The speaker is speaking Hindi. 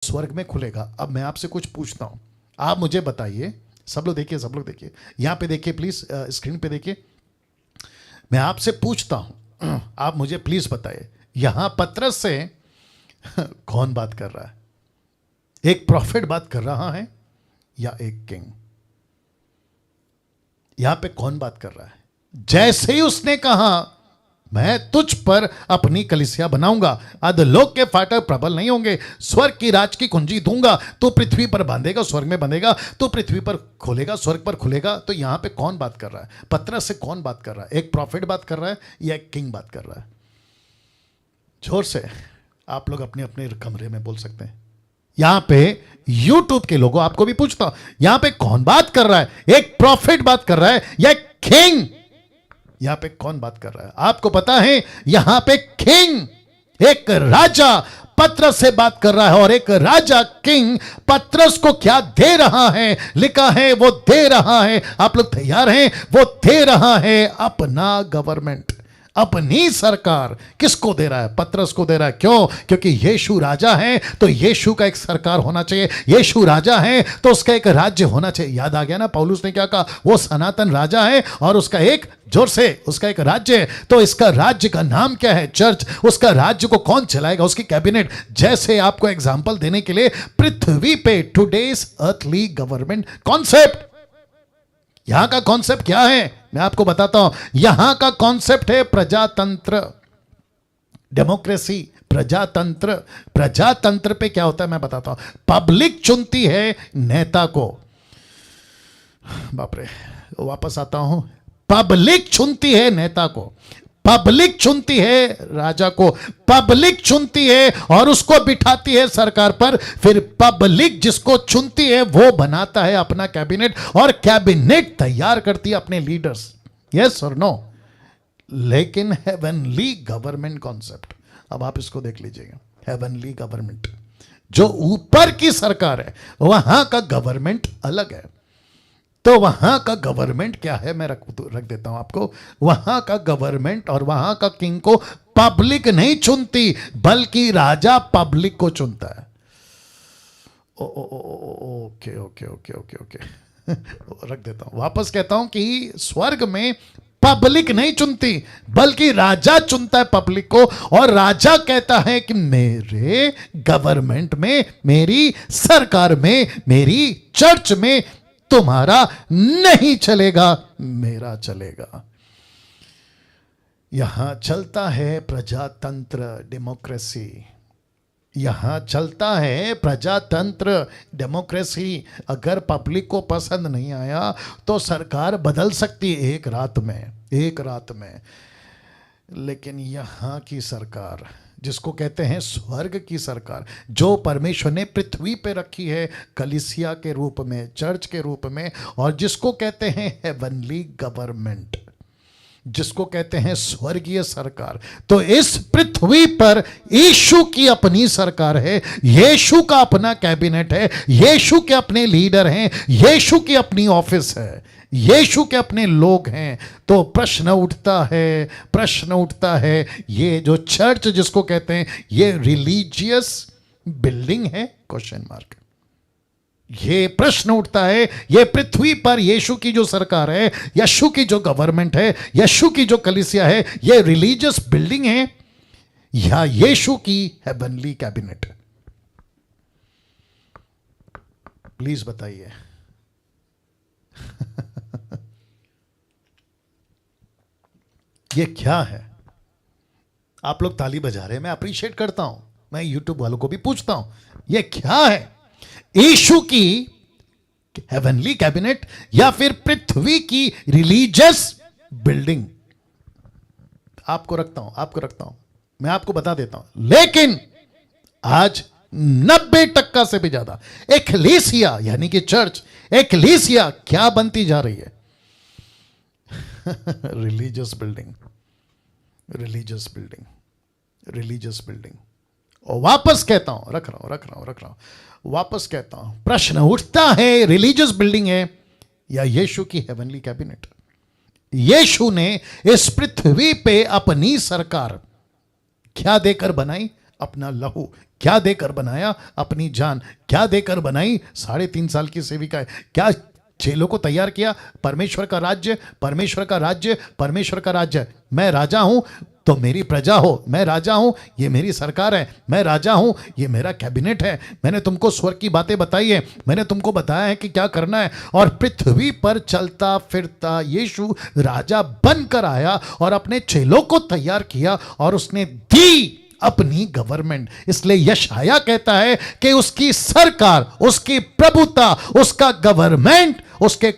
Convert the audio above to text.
स्वर्ग में खुलेगा। अब मैं आपसे कुछ पूछता हूं, आप मुझे बताइए। सब लोग देखिए, सब लोग देखिए, यहां पे देखिए प्लीज, स्क्रीन पे देखिए। मैं आपसे पूछता हूं, आप मुझे प्लीज बताइए, यहां पतरस से कौन बात कर रहा है? एक प्रॉफिट बात कर रहा है या एक किंग? यहां पे कौन बात कर रहा है? जैसे ही उसने कहा मैं तुझ पर अपनी कलीसिया बनाऊंगा, अधोलोक के फाटक प्रबल नहीं होंगे, स्वर्ग की राज की कुंजी दूंगा, तो पृथ्वी पर बांधेगा स्वर्ग में बंधेगा, तो पृथ्वी पर खोलेगा स्वर्ग पर खुलेगा। तो यहां पे कौन बात कर रहा है? पतरस से कौन बात कर रहा है? एक प्रॉफिट बात कर रहा है या एक किंग बात कर रहा है? जोर से आप लोग अपने अपने कमरे में बोल सकते हैं। यहां पे यूट्यूब के लोगों, आपको भी पूछता हूं, यहां पे कौन बात कर रहा है? एक प्रॉफिट बात कर रहा है या एक किंग? यहां पे कौन बात कर रहा है? आपको पता है यहां पे किंग, एक राजा पतरस से बात कर रहा है, और एक राजा किंग पतरस को क्या दे रहा है? लिखा है वो दे रहा है, आप लोग तैयार हैं? वो दे रहा है अपना गवर्नमेंट, अपनी सरकार। किसको दे रहा है? पतरस को दे रहा है। क्यों? क्योंकि यीशु राजा है, तो यीशु का एक सरकार होना चाहिए। यीशु राजा है तो उसका एक राज्य होना चाहिए। याद आ गया ना पौलुस ने क्या कहा? वो सनातन राजा है और उसका एक, जोर से, उसका एक राज्य है। तो इसका राज्य का नाम क्या है? चर्च। उसका राज्य को कौन चलाएगा? उसकी कैबिनेट। जैसे आपको एग्जांपल देने के लिए, पृथ्वी पे टुडेस अर्थली गवर्नमेंट कॉन्सेप्ट, यहां का कॉन्सेप्ट क्या है मैं आपको बताता हूं। यहां का कॉन्सेप्ट है प्रजातंत्र, डेमोक्रेसी, प्रजातंत्र। प्रजातंत्र पे क्या होता है मैं बताता हूं। पब्लिक चुनती है नेता को, बाप रे, वापस आता हूं। पब्लिक चुनती है नेता को, पब्लिक चुनती है राजा को, पब्लिक चुनती है और उसको बिठाती है सरकार पर। फिर पब्लिक जिसको चुनती है वो बनाता है अपना कैबिनेट, और कैबिनेट तैयार करती है अपने लीडर्स। यस और नो? लेकिन हेवनली गवर्नमेंट कॉन्सेप्ट, अब आप इसको देख लीजिएगा। हेवनली गवर्नमेंट, जो ऊपर की सरकार है, वहां का गवर्नमेंट अलग है। तो वहां का गवर्नमेंट क्या है मैं रख देता हूं आपको। वहां का गवर्नमेंट और वहां का किंग को पब्लिक नहीं चुनती, बल्कि राजा पब्लिक को चुनता है। Okay okay okay okay okay रख देता हूं। वापस कहता हूं कि स्वर्ग में पब्लिक नहीं चुनती, बल्कि राजा चुनता है पब्लिक को, और राजा कहता है कि मेरे गवर्नमेंट में, मेरी सरकार में, मेरी चर्च में तुम्हारा नहीं चलेगा, मेरा चलेगा। यहां चलता है प्रजातंत्र, डेमोक्रेसी। यहां चलता है प्रजातंत्र, डेमोक्रेसी। अगर पब्लिक को पसंद नहीं आया तो सरकार बदल सकती है एक रात में, एक रात में। लेकिन यहां की सरकार, जिसको कहते हैं स्वर्ग की सरकार, जो परमेश्वर ने पृथ्वी पे रखी है कलीसिया के रूप में, चर्च के रूप में, और जिसको कहते हैं हेवनली गवर्नमेंट, जिसको कहते हैं स्वर्गीय सरकार। तो इस पृथ्वी पर यीशु की अपनी सरकार है, यीशु का अपना कैबिनेट है, यीशु के अपने लीडर हैं, यीशु की अपनी ऑफिस है, यीशु के अपने लोग हैं। तो प्रश्न उठता है, प्रश्न उठता है, ये जो चर्च जिसको कहते हैं, ये रिलीजियस बिल्डिंग है? Question mark. ये प्रश्न उठता है, ये पृथ्वी पर यीशु की जो सरकार है, यीशु की जो गवर्नमेंट है, यीशु की जो कलीसिया है, ये रिलीजियस बिल्डिंग है या यीशु की हेवनली कैबिनेट? प्लीज बताइए। ये क्या है? आप लोग ताली बजा रहे हैं, मैं अप्रिशिएट करता हूं। मैं यूट्यूब वालों को भी पूछता हूं, ये क्या है? यीशु की हेवनली कैबिनेट या फिर पृथ्वी की रिलीजियस बिल्डिंग? आपको रखता हूं, आपको रखता हूं, मैं आपको बता देता हूं। लेकिन आज 90% से भी ज्यादा एक्लेसिया यानी कि चर्च, एक्लेसिया क्या बनती जा रही है? Religious building, religious building, religious building. और वापस कहता हूं, रख रहा हूं, वापस कहता हूं, प्रश्न उठता है, रिलीजियस बिल्डिंग है या यीशु की हेवनली कैबिनेट? यीशु ने इस पृथ्वी पे अपनी सरकार क्या देकर बनाई? अपना लहू क्या देकर बनाया, अपनी जान क्या देकर बनाई। 3.5 साल की सेविका, क्या चेलों को तैयार किया। परमेश्वर का राज्य, परमेश्वर का राज्य, परमेश्वर का राज्य। मैं राजा हूं तो मेरी प्रजा हो, मैं राजा हूं, ये मेरी सरकार है, मैं राजा हूं, ये मेरा कैबिनेट है। मैंने तुमको स्वर्ग की बातें बताई है, मैंने तुमको बताया है कि क्या करना है। और पृथ्वी पर चलता फिरता यीशु राजा बनकर आया और अपने चेलों को तैयार किया और उसने दी अपनी गवर्नमेंट। इसलिए यशाया कहता है कि उसकी सरकार, उसकी प्रभुता, उसका गवर्नमेंट, उसके